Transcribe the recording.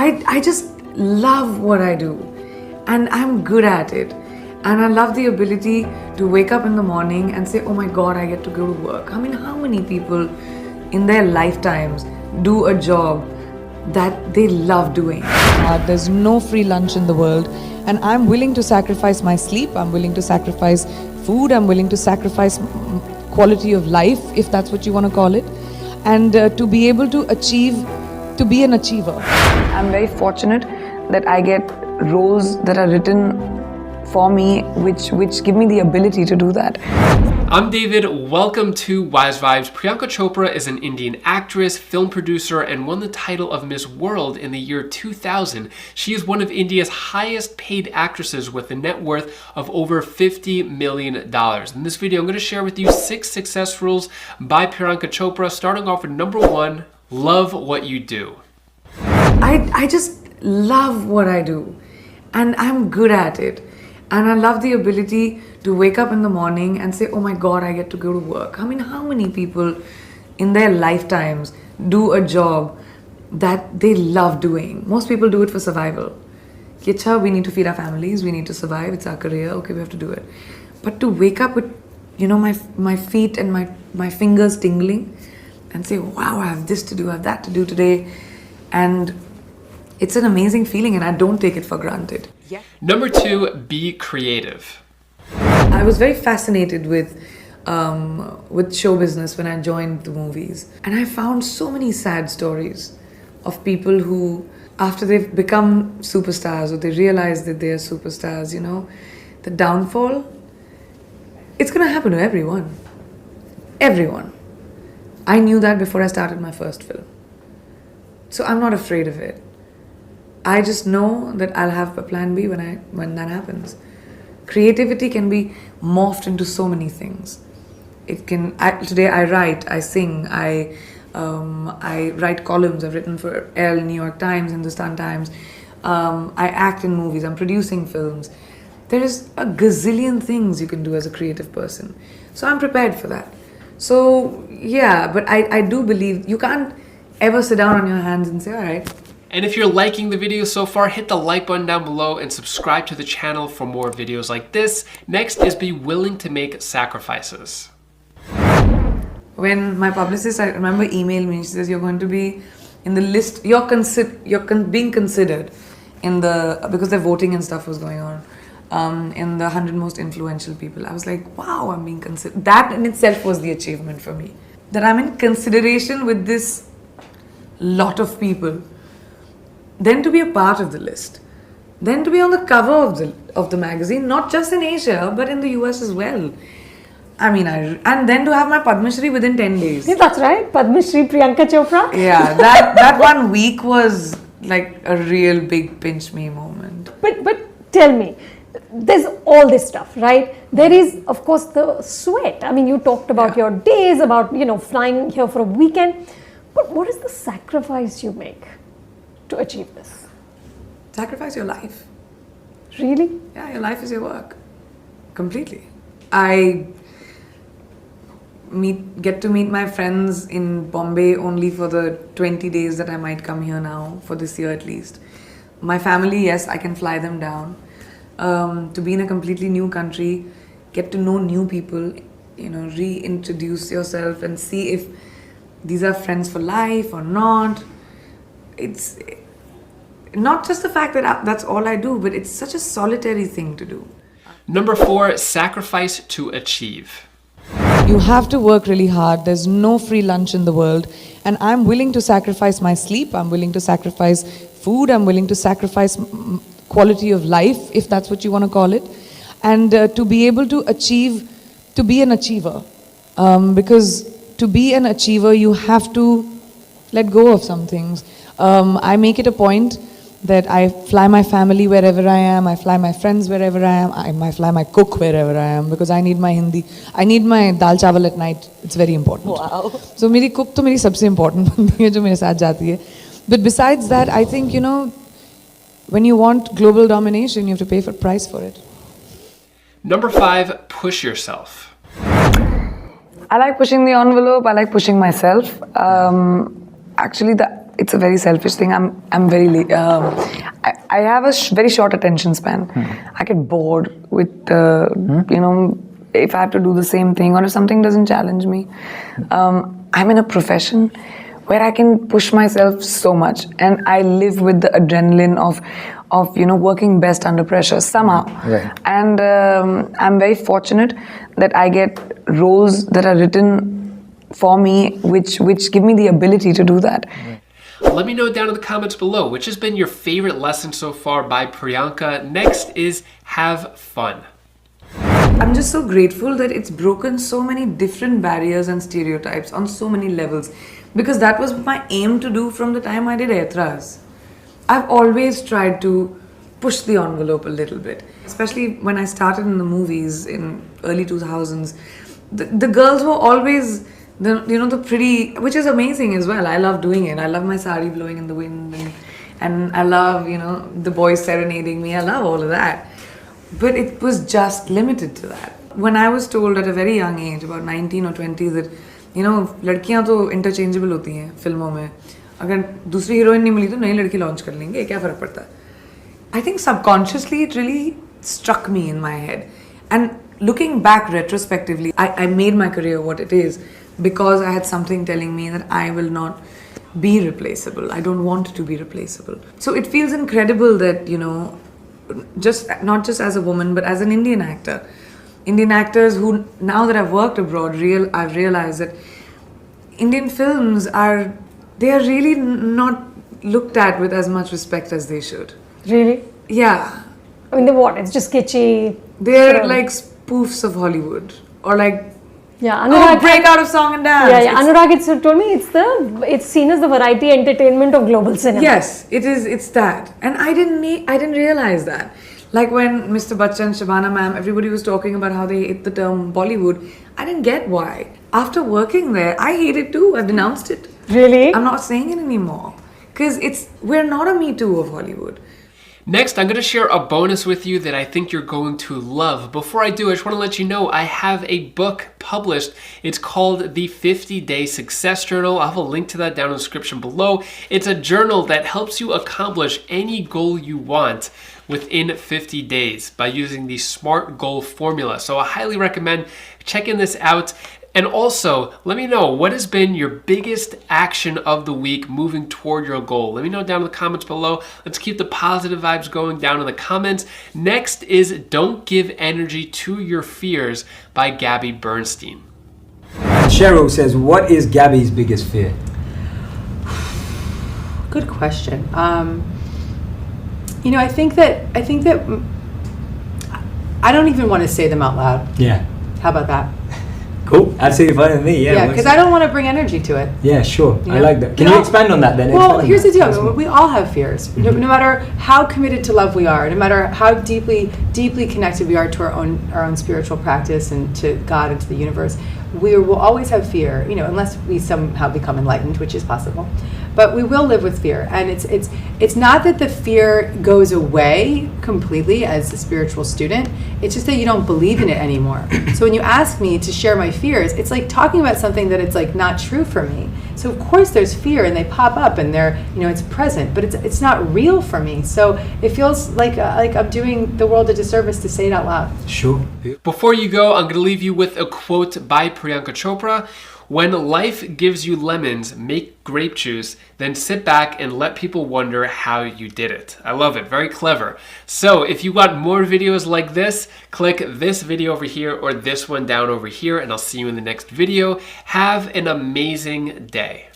I just love what I do and I'm good at it. And I love the ability to wake up in the morning and say, oh my God, I get to go to work. I mean, how many people in their lifetimes do a job that they love doing? There's no free lunch in the world, and I'm willing to sacrifice my sleep, I'm willing to sacrifice food, I'm willing to sacrifice quality of life, if that's what you want to call it, and to be able to achieve, to be an achiever. I'm very fortunate that I get roles that are written for me, which give me the ability to do that. I'm David, welcome to Wise Vibes. Priyanka Chopra is an Indian actress, film producer, and won the title of Miss World in the year 2000. She is one of India's highest paid actresses with a net worth of over $50 million. In this video, I'm going to share with you 6 success rules by Priyanka Chopra, starting off with number 1, love what you do. I just love what I do and I'm good at it. And I love the ability to wake up in the morning and say, oh my God, I get to go to work. I mean, how many people in their lifetimes do a job that they love doing? Most people do it for survival. Kicha, we need to feed our families, we need to survive, it's our career, okay, we have to do it. But to wake up with, my feet and my fingers tingling and say, wow, I have this to do, I have that to do today. And it's an amazing feeling and I don't take it for granted. Yeah. Number 2, be creative. I was very fascinated with show business when I joined the movies. And I found so many sad stories of people who, after they've become superstars or they realize that they are superstars, the downfall, it's going to happen to everyone. Everyone. I knew that before I started my first film. So I'm not afraid of it. I just know that I'll have a plan B when that happens. Creativity can be morphed into so many things. Today I write, I sing, I write columns. I've written for Elle, New York Times, Hindustan Times. I act in movies. I'm producing films. There is a gazillion things you can do as a creative person. So I'm prepared for that. So yeah, but I do believe you can't ever sit down on your hands and say, all right. And if you're liking the video so far, hit the like button down below and subscribe to the channel for more videos like this. Next is be willing to make sacrifices. When my publicist, I remember, emailed me, she says, you're going to be in the list, you're being considered in the, because their voting and stuff was going on, in the 100 most influential people. I was like, wow, I'm being considered. That in itself was the achievement for me. That I'm in consideration with this lot of people. Then to be a part of the list, then to be on the cover of the magazine, not just in Asia, but in the US as well. I mean, and then to have my Padma Shri within 10 days. Yeah, that's right, Padma Shri Priyanka Chopra. Yeah, that 1 week was like a real big pinch me moment. But tell me, there's all this stuff, right? There is, of course, the sweat. I mean, you talked about your days, about, flying here for a weekend. But what is the sacrifice you make to achieve this? Sacrifice your life. Really? Yeah, your life is your work. Completely. I get to meet my friends in Bombay only for the 20 days that I might come here now, for this year at least. My family, yes, I can fly them down. To be in a completely new country, get to know new people, reintroduce yourself and see if these are friends for life or not. It's not just the fact that that's all I do, but it's such a solitary thing to do. Number 4, sacrifice to achieve. You have to work really hard. There's no free lunch in the world, and I'm willing to sacrifice my sleep, I'm willing to sacrifice food, I'm willing to sacrifice quality of life, if that's what you want to call it, and to be able to achieve, to be an achiever. Because to be an achiever, you have to let go of some things. I make it a point that I fly my family wherever I am, I fly my friends wherever I am, I fly my cook wherever I am, because I need my Hindi, I need my dal chawal at night, it's very important. Wow. So मेरी cook तो मेरी सबसे important बंदी है जो मेरे साथ जाती है. But besides that, I think, when you want global domination, you have to pay for price for it. Number 5, push yourself. I like pushing the envelope. I like pushing myself. Actually, it's a very selfish thing. I'm very I have a very short attention span. I get bored with if I have to do the same thing or if something doesn't challenge me. I'm in a profession where I can push myself so much, and I live with the adrenaline of working best under pressure somehow. Right. And I'm very fortunate that I get roles that are written for me, which give me the ability to do that. Let me know down in the comments below which has been your favorite lesson so far by Priyanka. Next is have fun. I'm just so grateful that it's broken so many different barriers and stereotypes on so many levels, because that was my aim to do from the time I did Aetras. I've always tried to push the envelope a little bit, especially when I started in the movies in early 2000s. The girls were always the pretty, which is amazing as well. I love doing it. I love my sari blowing in the wind, and I love the boys serenading me. I love all of that. But it was just limited to that. When I was told at a very young age, about 19 or 20, that लड़कियां तो interchangeable होती हैं फिल्मों में, अगर दूसरी heroine नहीं मिली तो नई लड़की लॉन्च कर लेंगे, क्या फर्क पड़ता है? I think subconsciously it really struck me in my head. And looking back retrospectively, I made my career what it is because I had something telling me that I will not be replaceable. I don't want to be replaceable. So it feels incredible that, not just as a woman, but as an Indian actor. Indian actors who, now that I've worked abroad, I've realized that Indian films are really not looked at with as much respect as they should. Really? Yeah. I mean, it's just kitschy. They're like spoofs of Hollywood. Or like, break out of song and dance. Yeah. Anurag told me it's seen as the variety entertainment of global cinema. Yes, it is. It's that. And I didn't realize that. Like when Mr. Bachchan, Shabana ma'am, everybody was talking about how they hate the term Bollywood. I didn't get why. After working there, I hate it too. I've denounced it. Really? I'm not saying it anymore. Because we're not a Me Too of Hollywood. Next, I'm going to share a bonus with you that I think you're going to love. Before I do, I just want to let you know I have a book published. It's called The 50-Day Success Journal. I'll have a link to that down in the description below. It's a journal that helps you accomplish any goal you want within 50 days by using the SMART goal formula. So I highly recommend checking this out. And also, let me know what has been your biggest action of the week moving toward your goal. Let me know down in the comments below. Let's keep the positive vibes going down in the comments. Next is Don't Give Energy to Your Fears by Gabby Bernstein. Cheryl says, what is Gabby's biggest fear? Good question. I think that I don't even want to say them out loud. Yeah. How about that? Cool. Absolutely fine with me. Yeah, because I don't want to bring energy to it. Yeah, sure. You I know? like that. Can you expand on that then? Well, here's the deal. We all have fears. No matter how committed to love we are, no matter how deeply connected we are to our own spiritual practice and to God and to the universe, we will always have fear, unless we somehow become enlightened, which is possible. But we will live with fear, and it's not that the fear goes away completely as a spiritual student. It's just that you don't believe in it anymore. So when you ask me to share my fears, it's like talking about something that it's like not true for me. So of course there's fear, and they pop up, and they're it's present, but it's not real for me. So it feels like I'm doing the world a disservice to say it out loud. Sure. Before you go, I'm going to leave you with a quote by Priyanka Chopra. When life gives you lemons, make grape juice, then sit back and let people wonder how you did it. I love it. Very clever. So if you want more videos like this, click this video over here or this one down over here, and I'll see you in the next video. Have an amazing day.